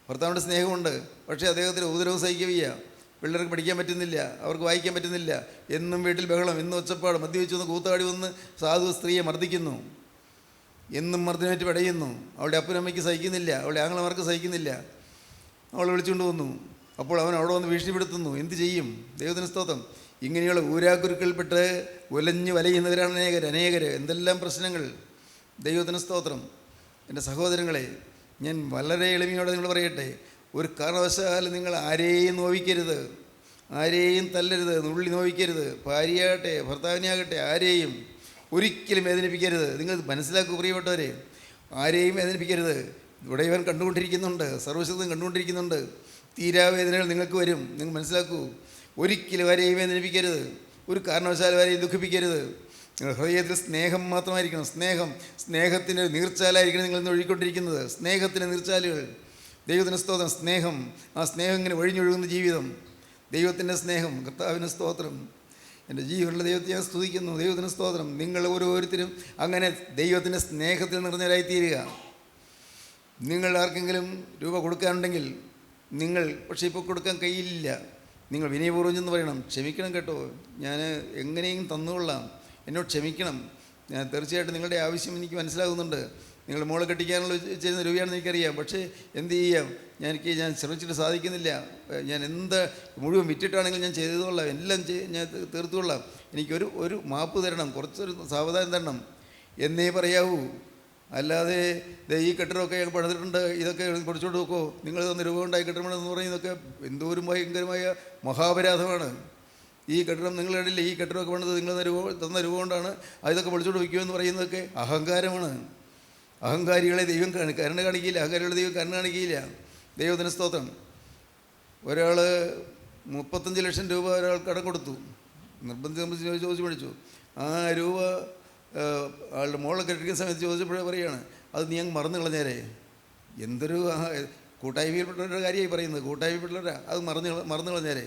ഭർത്താവിൻ്റെ സ്നേഹമുണ്ട്, പക്ഷേ അദ്ദേഹത്തിന് ഉപദ്രവം സഹിക്കുകയ്യ. പിള്ളേർക്ക് പഠിക്കാൻ പറ്റുന്നില്ല, അവർക്ക് വായിക്കാൻ പറ്റുന്നില്ല. എന്നും വീട്ടിൽ ബഹളം, എന്നും ഒച്ചപ്പാട്, മദ്യവെച്ച് വന്ന് കൂത്താടി വന്ന് സാധു സ്ത്രീയെ മർദ്ദിക്കുന്നു. എന്നും മർദ്ദനേറ്റ് പടയുന്നു. അവളുടെ അപ്പനമ്മയ്ക്ക് സഹിക്കുന്നില്ല, അവളുടെ ആങ്ങളമാർക്ക് സഹിക്കുന്നില്ല. അവളെ വിളിച്ചുകൊണ്ട് വന്നു. അപ്പോൾ അവൻ അവിടെ വന്ന് ഭീഷണിപ്പെടുത്തുന്നു. എന്ത് ചെയ്യും? ദൈവത്തിന് സ്തോത്രം. ഇങ്ങനെയുള്ള ഊരാക്കുരുക്കൾപ്പെട്ട് ഉലഞ്ഞു വലയുന്നവരാണ് അനേകർ. എന്തെല്ലാം പ്രശ്നങ്ങൾ. ദൈവത്തിന് സ്തോത്രം. എൻ്റെ സഹോദരങ്ങളെ, ഞാൻ വളരെ എളിമയോടെ നിങ്ങൾ പറയട്ടെ, ഒരു കാരണവശാലും നിങ്ങൾ ആരെയും നോവിക്കരുത്, ആരെയും തല്ലരുത്, നുള്ളി നോവിക്കരുത്. ഭാര്യയാകട്ടെ ഭർത്താവിനെയാകട്ടെ ആരെയും ഒരിക്കലും വേദനിപ്പിക്കരുത്. നിങ്ങൾ മനസ്സിലാക്കൂ പ്രിയപ്പെട്ടവരെ, ആരെയും വേദനിപ്പിക്കരുത്. ഇവിടെ ഇവൻ കണ്ടുകൊണ്ടിരിക്കുന്നുണ്ട്, സർവശക്തൻ കണ്ടുകൊണ്ടിരിക്കുന്നുണ്ട്. തീരാവേദനകൾ നിങ്ങൾക്ക് വരും. നിങ്ങൾ മനസ്സിലാക്കൂ. ഒരിക്കലും ആരെയും വേദനിപ്പിക്കരുത്. ഒരു കാരണവശാലും ആരെയും ദുഃഖിപ്പിക്കരുത്. നിങ്ങൾ ഹൃദയത്തിൽ സ്നേഹം മാത്രമായിരിക്കണം. സ്നേഹത്തിൻ്റെ നീർച്ചാലായിരിക്കണം നിങ്ങൾ ഇന്ന് ഒഴുകിക്കൊണ്ടിരിക്കുന്നത്. സ്നേഹത്തിൻ്റെ നീർച്ചാലുകൾ. ദൈവത്തിന് സ്തോത്രം. സ്നേഹം, ആ സ്നേഹം ഇങ്ങനെ ഒഴിഞ്ഞൊഴുകുന്ന ജീവിതം. ദൈവത്തിൻ്റെ സ്നേഹം. കർത്താവിന് സ്തോത്രം. എൻ്റെ ജീവനുള്ള ദൈവത്തെ ഞാൻ സ്തുതിക്കുന്നു. ദൈവത്തിന് സ്തോത്രം. നിങ്ങൾ ഓരോരുത്തരും അങ്ങനെ ദൈവത്തിൻ്റെ സ്നേഹത്തിൽ നിറഞ്ഞവരായിത്തീരുക. നിങ്ങൾ ആർക്കെങ്കിലും രൂപ കൊടുക്കാനുണ്ടെങ്കിൽ നിങ്ങൾ പക്ഷേ ഇപ്പോൾ കൊടുക്കാൻ കഴിയില്ല. നിങ്ങൾ വിനയപൂർവ്വം ചെന്ന് പറയണം, ക്ഷമിക്കണം കേട്ടോ, ഞാൻ എങ്ങനെയും തന്നുകൊള്ളാം, എന്നോട് ക്ഷമിക്കണം. ഞാൻ തീർച്ചയായിട്ടും നിങ്ങളുടെ ആവശ്യം എനിക്ക് മനസ്സിലാകുന്നുണ്ട്. നിങ്ങൾ മോളെ കെട്ടിക്കാനുള്ള ചെയ്യുന്ന രൂപയാണെന്ന് എനിക്കറിയാം. പക്ഷേ എന്ത് ചെയ്യാം, ഞാൻ ശ്രമിച്ചിട്ട് സാധിക്കുന്നില്ല. ഞാൻ എന്ത് മുഴുവൻ വിറ്റിട്ടാണെങ്കിലും ഞാൻ ചെയ്തുകൊള്ളാം, എല്ലാം ഞാൻ തീർത്തുകൊള്ളാം. എനിക്കൊരു മാപ്പ് തരണം, കുറച്ചൊരു സാവധാനം തരണം എന്നേ പറയാവൂ. അല്ലാതെ ഈ കെട്ടിടമൊക്കെ ഞങ്ങൾ പണിതിട്ടുണ്ട്, ഇതൊക്കെ പൊടിച്ചോണ്ട് നോക്കോ, നിങ്ങൾ തന്ന രൂപ ഉണ്ടായി കെട്ടിടമെന്ന് പറയുന്നതൊക്കെ എന്തോരം ഭയങ്കരമായ മഹാപരാധമാണ്. ഈ കെട്ടിടം നിങ്ങൾ കണ്ടില്ലേ, ഈ കെട്ടിടമൊക്കെ പണിത് നിങ്ങൾ തന്ന രൂപ കൊണ്ടാണ്, ഇതൊക്കെ പൊളിച്ചോണ്ട് വയ്ക്കുമെന്ന് പറയുന്നതൊക്കെ അഹങ്കാരമാണ്. അഹങ്കാരികളെ ദൈവം കരുണ കാണിക്കില്ല, അഹങ്കാരികളെ ദൈവം കരുണ കാണിക്കില്ല. ദൈവത്തിന് സ്തോത്രം. ഒരാൾ 35 ലക്ഷം രൂപ ഒരാൾ കടം കൊടുത്തു, നിർബന്ധിച്ച് ചോദിച്ചു മേടിച്ചു. ആ രൂപ ആളുടെ മോളെ കെട്ടിക്കുന്ന സമയത്ത് ചോദിച്ചപ്പോഴേ പറയുകയാണ്, അത് നീ അങ്ങ് മറന്നു കളഞ്ഞേരെ. എന്തൊരു കൂട്ടായ്മയിൽപ്പെട്ടവരുടെ കാര്യമായി പറയുന്നത്, കൂട്ടായ്മയിൽപ്പെട്ടവരാ, അത് മറന്നു കളഞ്ഞേരെ.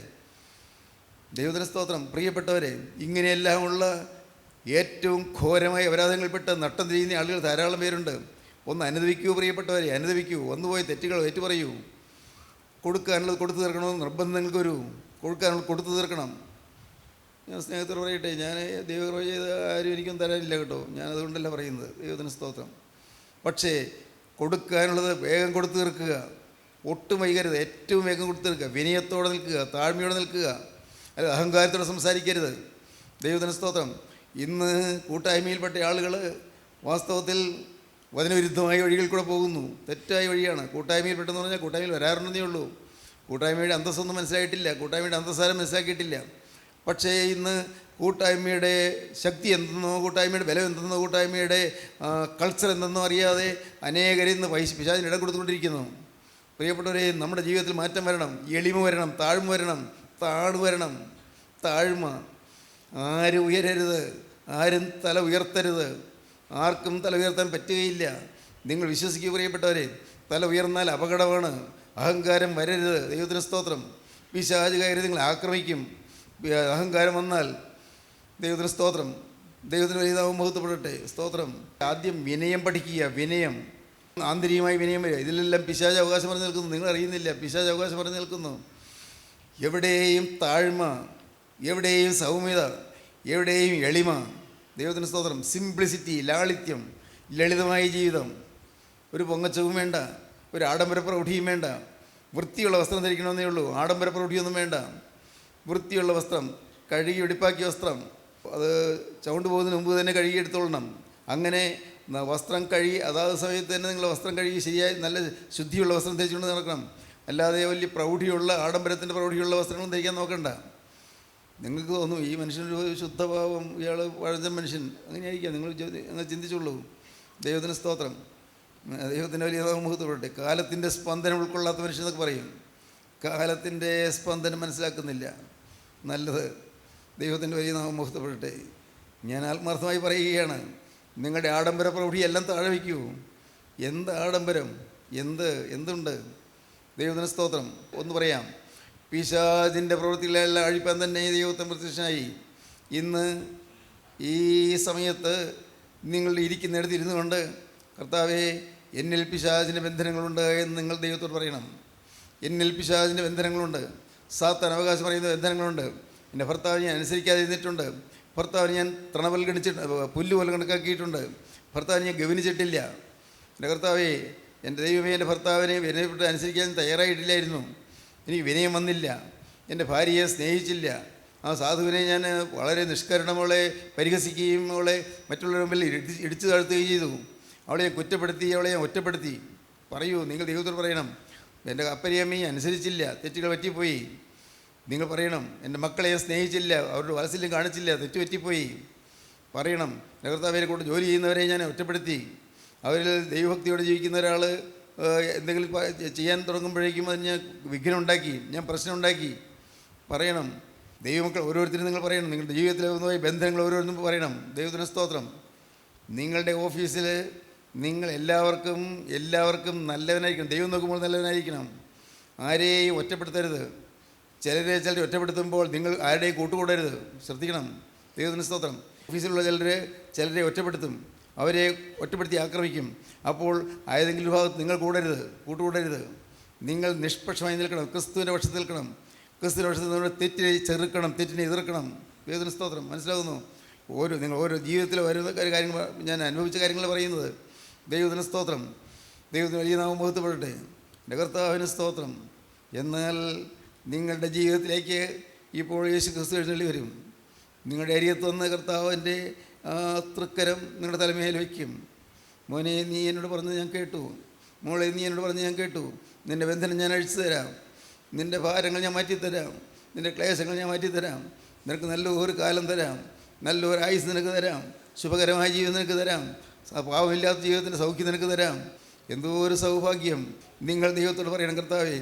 ദൈവത്തിന് സ്തോത്രം. പ്രിയപ്പെട്ടവരെ, ഇങ്ങനെയെല്ലാമുള്ള ഏറ്റവും ഘോരമായ അപരാധങ്ങളിൽപ്പെട്ട് നട്ടം തിരിയുന്ന ആളുകൾ ധാരാളം പേരുണ്ട്. ഒന്ന് അനുദവിക്കൂ പ്രിയപ്പെട്ടവരെ, അനുദവിക്കൂ. വന്നുപോയ തെറ്റുകൾ ഏറ്റുപറയൂ. കൊടുക്കാനുള്ളത് കൊടുത്തു തീർക്കണമെന്ന് നിർബന്ധം നിങ്ങൾക്ക് വരൂ. കൊടുക്കാനുള്ളത് കൊടുത്തു തീർക്കണം. ഞാൻ സ്നേഹത്തോട് പറയട്ടെ, ഞാൻ ദൈവകൃപ ചെയ്ത് ആരും എനിക്കൊന്നും തരാനില്ല കേട്ടോ, ഞാനതുകൊണ്ടല്ല പറയുന്നത്. ദൈവത്തിന് സ്തോത്രം. പക്ഷേ കൊടുക്കാനുള്ളത് വേഗം കൊടുത്തു തീർക്കുക, ഒട്ടും വൈകരുത്. ഏറ്റവും വേഗം കൊടുത്തു തീർക്കുക. വിനയത്തോടെ നിൽക്കുക, താഴ്മയോടെ നിൽക്കുക, അല്ല അഹങ്കാരത്തോടെ സംസാരിക്കരുത്. ദൈവത്തിന് സ്തോത്രം. ഇന്ന് കൂട്ടായ്മയിൽപ്പെട്ട ആളുകൾ വാസ്തവത്തിൽ വചനവിരുദ്ധമായ വഴികളിൽ കൂടെ പോകുന്നു. തെറ്റായ വഴിയാണ്. കൂട്ടായ്മയിൽപ്പെട്ടെന്ന് പറഞ്ഞാൽ കൂട്ടായ്മയിൽ വരാറുണ്ടെന്നേ ഉള്ളൂ. കൂട്ടായ്മയുടെ അന്തസ്സൊന്നും മനസ്സിലായിട്ടില്ല, കൂട്ടായ്മയുടെ അന്തസ്സാരം മനസ്സിലാക്കിയിട്ടില്ല. പക്ഷേ ഇന്ന് കൂട്ടായ്മയുടെ ശക്തി എന്തെന്നോ, കൂട്ടായ്മയുടെ ബലം എന്തെന്നോ, കൂട്ടായ്മയുടെ കൾച്ചർ എന്തെന്നോ അറിയാതെ അനേകരിന്ന് പിശാചിന് ഇടം കൊടുത്തുകൊണ്ടിരിക്കുന്നു. പ്രിയപ്പെട്ടവരെ, നമ്മുടെ ജീവിതത്തിൽ മാറ്റം വരണം, എളിമ വരണം, താഴ്മ വരണം, വരണം. താഴ്മ. ആരും ഉയരരുത്, ആരും തല ഉയർത്തരുത്. ആർക്കും തല ഉയർത്താൻ പറ്റുകയില്ല. നിങ്ങൾ വിശ്വസിക്കുക പ്രിയപ്പെട്ടവരെ, തല ഉയർന്നാൽ അപകടമാണ്. അഹങ്കാരം വരരുത്. ദൈവത്തിന് സ്തോത്രം. പിശാച് കയറി നിങ്ങൾ ആക്രമിക്കും. അഹങ്കാരം വന്നാൽ ദൈവത്തിന് സ്തോത്രം. ദൈവത്തിന് വലിയതാവും മഹത്വപ്പെടട്ടെ. സ്തോത്രം. ആദ്യം വിനയം പഠിക്കുക. വിനയം, ആന്തരികമായി വിനയം വരിക. ഇതിലെല്ലാം പിശാച് അവകാശം പറഞ്ഞു നിൽക്കുന്നു. നിങ്ങൾ അറിയുന്നില്ല, പിശാച് അവകാശം പറഞ്ഞു നിൽക്കുന്നു. എവിടെയും താഴ്മ, എവിടെയും സൗമ്യത, എവിടെയും എളിമ. ദൈവത്തിന് സ്തോത്രം. സിംപ്ലിസിറ്റി, ലാളിത്യം, ലളിതമായ ജീവിതം. ഒരു പൊങ്ങച്ചവും വേണ്ട, ഒരു ആഡംബര പ്രൗഢിയും വേണ്ട. വൃത്തിയുള്ള വസ്ത്രം ധരിക്കണമെന്നേ ഉള്ളൂ, ആഡംബര പ്രൗഢിയൊന്നും വേണ്ട. വൃത്തിയുള്ള വസ്ത്രം, കഴുകി വെടിപ്പാക്കിയ വസ്ത്രം, അത് ചുവണ്ട് പോകുന്നതിന് മുമ്പ് തന്നെ കഴുകിയെടുത്തോളണം. അങ്ങനെ വസ്ത്രം കഴുകി അതാത് സമയത്ത് തന്നെ നിങ്ങൾ വസ്ത്രം കഴുകി ശരിയായി നല്ല ശുദ്ധിയുള്ള വസ്ത്രം ധരിച്ചുകൊണ്ട് നടക്കണം. അല്ലാതെ വലിയ പ്രൗഢിയുള്ള ആഡംബരത്തിൻ്റെ പ്രൗഢിയുള്ള വസ്ത്രങ്ങളും ധരിക്കാൻ നോക്കണ്ട. നിങ്ങൾക്ക് തോന്നും ഈ മനുഷ്യനൊരു ശുദ്ധഭാവം, ഇയാൾ പഴഞ്ചൻ മനുഷ്യൻ, അങ്ങനെയായിരിക്കാം. നിങ്ങൾ ചിന്തിച്ചുള്ളൂ. ദൈവത്തിന് സ്തോത്രം. ദൈവത്തിൻ്റെ വലിയ മുഹൂർത്തപ്പെടട്ടെ. കാലത്തിൻ്റെ സ്പന്ദനം ഉൾക്കൊള്ളാത്ത മനുഷ്യനൊക്കെ പറയും. കാലത്തിൻ്റെ സ്പന്ദനം മനസ്സിലാക്കുന്നില്ല. നല്ലത്. ദൈവത്തിൻ്റെ വലിയ നാമം മുഹൂർത്തപ്പെടട്ടെ. ഞാൻ ആത്മാർത്ഥമായി പറയുകയാണ്, നിങ്ങളുടെ ആഡംബര പ്രൗഢിയെല്ലാം താഴെ വയ്ക്കൂ. എന്ത് ആഡംബരം, എന്തുണ്ട്? ദൈവത്തിന് സ്തോത്രം. ഒന്ന് പറയാം, പിശാചിൻ്റെ പ്രവൃത്തികളെല്ലാം അഴിപ്പാൻ തന്നെ ദൈവത്തെ പ്രത്യക്ഷനായി. ഇന്ന് ഈ സമയത്ത് നിങ്ങൾ ഇരിക്കുന്നിടത്ത് ഇരുന്നു കൊണ്ട്, കർത്താവേ, എന്നിൽ പിശാചിൻ്റെ ബന്ധനങ്ങളുണ്ട് എന്ന് നിങ്ങൾ ദൈവത്തോട് പറയണം. എന്നിൽ പിശാചിൻ്റെ ബന്ധനങ്ങളുണ്ട്, സാത്താൻ അവകാശം പറയുന്ന ബന്ധനങ്ങളുണ്ട്. എൻ്റെ ഭർത്താവിനെ ഞാൻ അനുസരിക്കാതിരുന്നിട്ടുണ്ട്, ഭർത്താവിനെ ഞാൻ പുല്ല് പോലെ കണക്കാക്കിയിട്ടുണ്ട്, ഭർത്താവിനെ ഞാൻ ഗവനിച്ചിട്ടില്ല. എൻ്റെ കർത്താവേ, എൻ്റെ ദൈവമേ, എൻ്റെ ഭർത്താവിനെ വിനയപ്പെട്ട് അനുസരിക്കാൻ തയ്യാറായിട്ടില്ലായിരുന്നു. എനിക്ക് വിനയം വന്നില്ല. എൻ്റെ ഭാര്യയെ സ്നേഹിച്ചില്ല. ആ സാധുവിനെ ഞാൻ വളരെ നിഷ്കരണം അവളെ പരിഹസിക്കുകയും അവളെ മറ്റുള്ളവരുടെ മുമ്പിൽ ഇടിച്ചു താഴ്ത്തുകയും ചെയ്തു. അവളെ കുറ്റപ്പെടുത്തി, അവളെ ഞാൻ ഒറ്റപ്പെടുത്തി. പറയൂ, നിങ്ങൾ ദൈവത്തോട് പറയണം, എൻ്റെ അപ്പനെയമ്മയെ അനുസരിച്ചില്ല, തെറ്റുകൾ പറ്റിപ്പോയി. നിങ്ങൾ പറയണം, എൻ്റെ മക്കളെ സ്നേഹിച്ചില്ല, അവരുടെ വാത്സല്യം കാണിച്ചില്ല, തെറ്റുപറ്റിപ്പോയി. പറയണം, എൻ്റെ കർത്താവിനെ കൊണ്ട് ജോലി ചെയ്യുന്നവരെ ഞാൻ ഒറ്റപ്പെടുത്തി. അവരിൽ ദൈവഭക്തിയോടെ ജീവിക്കുന്ന ഒരാൾ എന്തെങ്കിലും ചെയ്യാൻ തുടങ്ങുമ്പോഴേക്കും അതിന് ഞാൻ വിഘ്നം ഉണ്ടാക്കി, ഞാൻ പ്രശ്നം ഉണ്ടാക്കി. പറയണം, ദൈവമക്കൾ ഓരോരുത്തരും നിങ്ങൾ പറയണം, നിങ്ങളുടെ ജീവിതത്തിലെ ഒന്നുമായി ബന്ധങ്ങൾ ഓരോരുത്തരും പറയണം. ദൈവത്തിന് സ്തോത്രം. നിങ്ങളുടെ ഓഫീസിൽ നിങ്ങൾ എല്ലാവർക്കും നല്ലവനായിരിക്കണം. ദൈവം നോക്കുമ്പോൾ നല്ലവനായിരിക്കണം. ആരെയും ഒറ്റപ്പെടുത്തരുത്. ചിലരെ ഒറ്റപ്പെടുത്തുമ്പോൾ നിങ്ങൾ ആരുടെയും കൂട്ടുകൂടരുത്. ശ്രദ്ധിക്കണം. ദൈവത്തിന് സ്തോത്രം. ഓഫീസിലുള്ള ചിലരെ ഒറ്റപ്പെടുത്തും, അവരെ ഒറ്റപ്പെടുത്തി ആക്രമിക്കും. അപ്പോൾ ഏതെങ്കിലും ഭാഗത്ത് നിങ്ങൾ കൂട്ടുകൂടരുത്. നിങ്ങൾ നിഷ്പക്ഷമായി നിൽക്കണം, ക്രിസ്തുവിൻ്റെ പക്ഷത്ത് നിൽക്കണം. ക്രിസ്തുവിൻ്റെ പക്ഷത്ത് നിങ്ങൾ തെറ്റിനെ ചെറുക്കണം, തെറ്റിനെ എതിർക്കണം. ദൈവത്തിന് സ്തോത്രം. മനസ്സിലാകുന്നു? നിങ്ങൾ ഓരോ ജീവിതത്തിൽ ഓരോ കാര്യങ്ങൾ, ഞാൻ അനുഭവിച്ച കാര്യങ്ങൾ പറയുന്നത്. ദൈവത്തിന് സ്തോത്രം. ദൈവത്തിന് വലിയ നാമം മഹത്വപ്പെടട്ടെ. എൻ്റെ കർത്താവിന് സ്തോത്രം. എന്നാൽ നിങ്ങളുടെ ജീവിതത്തിലേക്ക് ഇപ്പോൾ യേശു ക്രിസ്തു എഴുന്നള്ളി വരും. നിങ്ങളുടെ അരിയത്ത് വന്ന് കർത്താവിൻ്റെ തൃക്കരം നിങ്ങളുടെ തലമേൽ വയ്ക്കും. മോനെ, നീ എന്നോട് പറഞ്ഞത് ഞാൻ കേട്ടു. മോളെ, നീ എന്നോട് പറഞ്ഞത് ഞാൻ കേട്ടു. നിൻ്റെ ബന്ധനം ഞാൻ അഴിച്ചു തരാം. നിൻ്റെ ഭാരങ്ങൾ ഞാൻ മാറ്റിത്തരാം. നിൻ്റെ ക്ലേശങ്ങൾ ഞാൻ മാറ്റിത്തരാം. നിനക്ക് നല്ലൊരു കാലം തരാം. നല്ലൊരു ആയുസ് നിനക്ക് തരാം. ശുഭകരമായ ജീവിതം നിനക്ക് തരാം. പാവമില്ലാത്ത ജീവിതത്തിൻ്റെ സൗഖ്യം നിനക്ക് തരാം. എന്തോ ഒരു സൗഭാഗ്യം. നിങ്ങൾ ദൈവത്തോട് പറയണം, കർത്താവേ,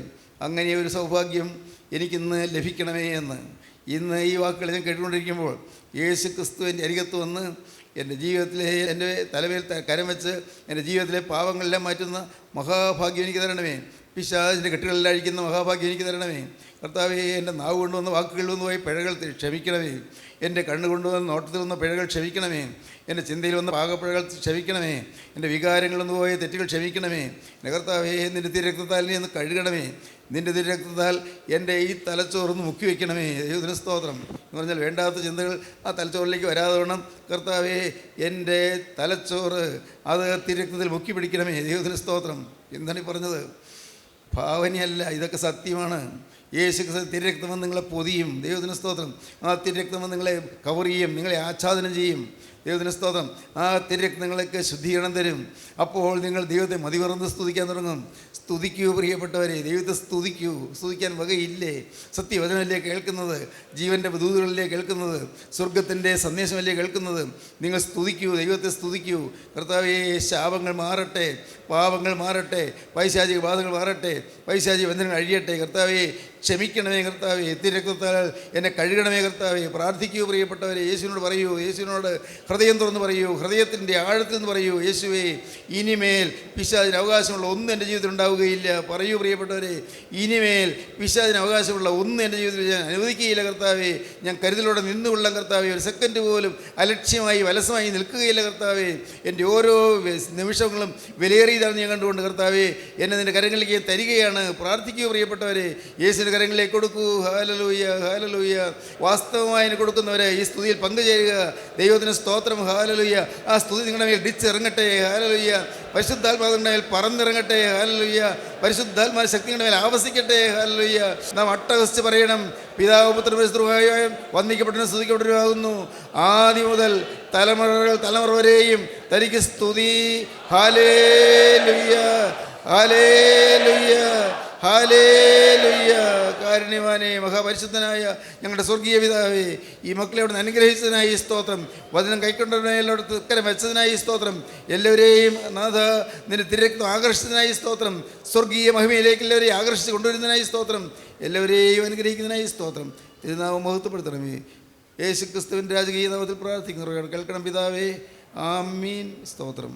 അങ്ങനെ ഒരു സൗഭാഗ്യം എനിക്കിന്ന് ലഭിക്കണമേ എന്ന്. ഇന്ന് ഈ വാക്കുകൾ ഞാൻ കേട്ടുകൊണ്ടിരിക്കുമ്പോൾ യേശു ക്രിസ്തുവിൻ്റെ അരികത്ത് വന്ന് എൻ്റെ ജീവിതത്തിലെ എൻ്റെ തലമേൽ കരം വെച്ച് എൻ്റെ ജീവിതത്തിലെ പാവങ്ങളെല്ലാം മാറ്റുന്ന മഹാഭാഗ്യം എനിക്ക് തരണമേ. പിശാചിൻ്റെ കെട്ടുകളെല്ലാം അഴിക്കുന്ന മഹാഭാഗ്യം എനിക്ക് തരണമേ. കർത്താവേ, എൻ്റെ നാവ് കൊണ്ടുവന്ന വാക്കുകളിൽ നിന്ന് പോയി പിഴകൾ ക്ഷമിക്കണമേ. എൻ്റെ കണ്ണ് കൊണ്ടുവന്ന നോട്ടത്തിൽ വന്ന പിഴകൾ ക്ഷമിക്കണമേ. എൻ്റെ ചിന്തയിൽ വന്ന പാകപ്പിഴകൾ ക്ഷമിക്കണമേ. എൻ്റെ വികാരങ്ങളിൽ നിന്ന് പോയ തെറ്റുകൾ ക്ഷമിക്കണമേ. എൻ്റെ കർത്താവേ, നിൻ്റെ തിരക്തത്താൽ നീ ഒന്ന് കഴുകണമേ. നിൻ്റെ തിരക്തത്താൽ എൻ്റെ ഈ തലച്ചോറൊന്ന് മുക്കി വയ്ക്കണമേ. ദൈവത്തിന് സ്തോത്രം. എന്ന് പറഞ്ഞാൽ വേണ്ടാത്ത ചിന്തകൾ ആ തലച്ചോറിലേക്ക് വരാതെ വേണം. കർത്താവേ, എൻ്റെ തലച്ചോറ് അത് തിരക്തത്തിൽ മുക്കി പിടിക്കണമേ. ദൈവത്തിന് സ്തോത്രം. എന്താണ് ഈ പറഞ്ഞത്? ഭാവനയല്ല, ഇതൊക്കെ സത്യമാണ്. യേശു തിരക്തം നിങ്ങളെ പൊതിയും. ദൈവത്തിന് സ്തോത്രം. ആ തിരക്തം നിങ്ങളെ കവർ ചെയ്യും, നിങ്ങളെ ആച്ഛാദനം ചെയ്യും. ദൈവത്തിന് സ്തോത്രം. ആ തിരക്തം നിങ്ങൾക്ക് ശുദ്ധീകരണം തരും. അപ്പോൾ നിങ്ങൾ ദൈവത്തെ മതിമറന്ന് സ്തുതിക്കാൻ തുടങ്ങും. സ്തുതിക്കൂ പ്രിയപ്പെട്ടവരെ, ദൈവത്തെ സ്തുതിക്കൂ. സ്തുതിക്കാൻ വകയില്ലേ? സത്യവചനമല്ലേ കേൾക്കുന്നത്? ജീവൻ്റെ ദൂതുകളിലേ കേൾക്കുന്നത്? സ്വർഗത്തിൻ്റെ സന്ദേശമല്ലേ കേൾക്കുന്നത്? നിങ്ങൾ സ്തുതിക്കൂ, ദൈവത്തെ സ്തുതിക്കൂ. കർത്താവേ, ശാപങ്ങൾ മാറട്ടെ, പാപങ്ങൾ മാറട്ടെ, പൈശാചിക ബാധകൾ മാറട്ടെ, പൈശാചിക ബന്ധനങ്ങൾ അഴിയട്ടെ. കർത്താവേ, ക്ഷമിക്കണമേ. കർത്താവേ, തിരക്തത്താൽ എന്നെ കഴുകണമേ. കർത്താവേ, പ്രാർത്ഥിക്കൂ പ്രിയപ്പെട്ടവരെ. യേശുവിനോട് പറയൂ, യേശുവിനോട് ഹൃദയം തുറന്ന് പറയൂ, ഹൃദയത്തിൻ്റെ ആഴത്തിൽ നിന്ന് പറയൂ, യേശുവേ, ഇനിമേൽ പിശാചിന് അവകാശമുള്ള ഒന്നും എൻ്റെ ജീവിതത്തിൽ ഉണ്ടാവുകയില്ല. പറയൂ പ്രിയപ്പെട്ടവരെ, ഇനിമേൽ പിശാചിന് അവകാശമുള്ള ഒന്നും എൻ്റെ ജീവിതത്തിൽ ഞാൻ അനുവദിക്കുകയില്ല. കർത്താവേ, ഞാൻ കരുതലോടെ നിന്നുകൊള്ളാം. കർത്താവേ, ഒരു സെക്കൻഡ് പോലും അലക്ഷ്യമായി വലസമായി നിൽക്കുകയില്ല. കർത്താവേ, എൻ്റെ ഓരോ നിമിഷങ്ങളും വിലയേറിയതാണ് ഞാൻ കണ്ടുകൊണ്ട്. കർത്താവേ, എന്നെ നിൻ്റെ കരങ്ങളിലേക്ക് തരികയാണ്. പ്രാർത്ഥിക്കൂ പ്രിയപ്പെട്ടവരെ, യേശുവിൻ്റെ കരങ്ങളിലേക്ക് കൊടുക്കൂ. Hallelujah, hallelujah. വാസ്തവമായി കൊടുക്കുന്നവരെ ഈ സ്തുതിയിൽ പങ്കുചേരുക. ദൈവത്തിന് സ്തോത്രം. ഹാലലൂയ. ആ സ്തുതി നിങ്ങളുടെ മേൽ ഡിച്ചിറങ്ങട്ടെ. ഹാലലൂയ. പരിശുദ്ധാത്മാവിന്റെ മേൽ പറന്നിറങ്ങട്ടെ. ഹാലലൂയ. പരിശുദ്ധാത്മാ ശക്തിയുടെ മേൽ ആവസിക്കട്ടെ. ഹാലലൂയ. നാം അട്ടഹസിച്ച് പറയണം, പിതാവ് പുത്രൻ പരിശുദ്ധരുമായും വന്ദിക്കപ്പെട്ടവനും സ്തുതിക്കപ്പെട്ടവരുമാകുന്നു, ആദി മുതൽ തലമുറ വരെയും തനിക്ക് സ്തുതി. Hallelujah, hallelujah, hallelujah. കാരുണ്യവാനേ, മഹാപരിശുദ്ധനായ ഞങ്ങളുടെ സ്വർഗീയ പിതാവേ, ഈ മക്കളെ അവിടെ നിന്ന് അനുഗ്രഹിച്ചതിനായി സ്തോത്രം. വചനം കൈക്കൊണ്ടതിനോട് തൃക്കരം വെച്ചതിനായി സ്തോത്രം. എല്ലാവരെയും നാഥ നിന്റെ തിരക്തം ആകർഷിച്ചതിനായി സ്തോത്രം. സ്വർഗീയ മഹിമയിലേക്ക് എല്ലാവരെയും ആകർഷിച്ച് കൊണ്ടുവരുന്നതിനായി സ്തോത്രം. എല്ലാവരെയും അനുഗ്രഹിക്കുന്നതിനായി സ്തോത്രം. തിരുനാമം മഹത്വപ്പെടുത്തണമേ. യേശു ക്രിസ്തുവിൻ്റെ രാജകീയ നാമത്തിൽ പ്രാർത്ഥിക്കുന്നു. കേൾക്കണം പിതാവേ. ആമീൻ. സ്തോത്രം.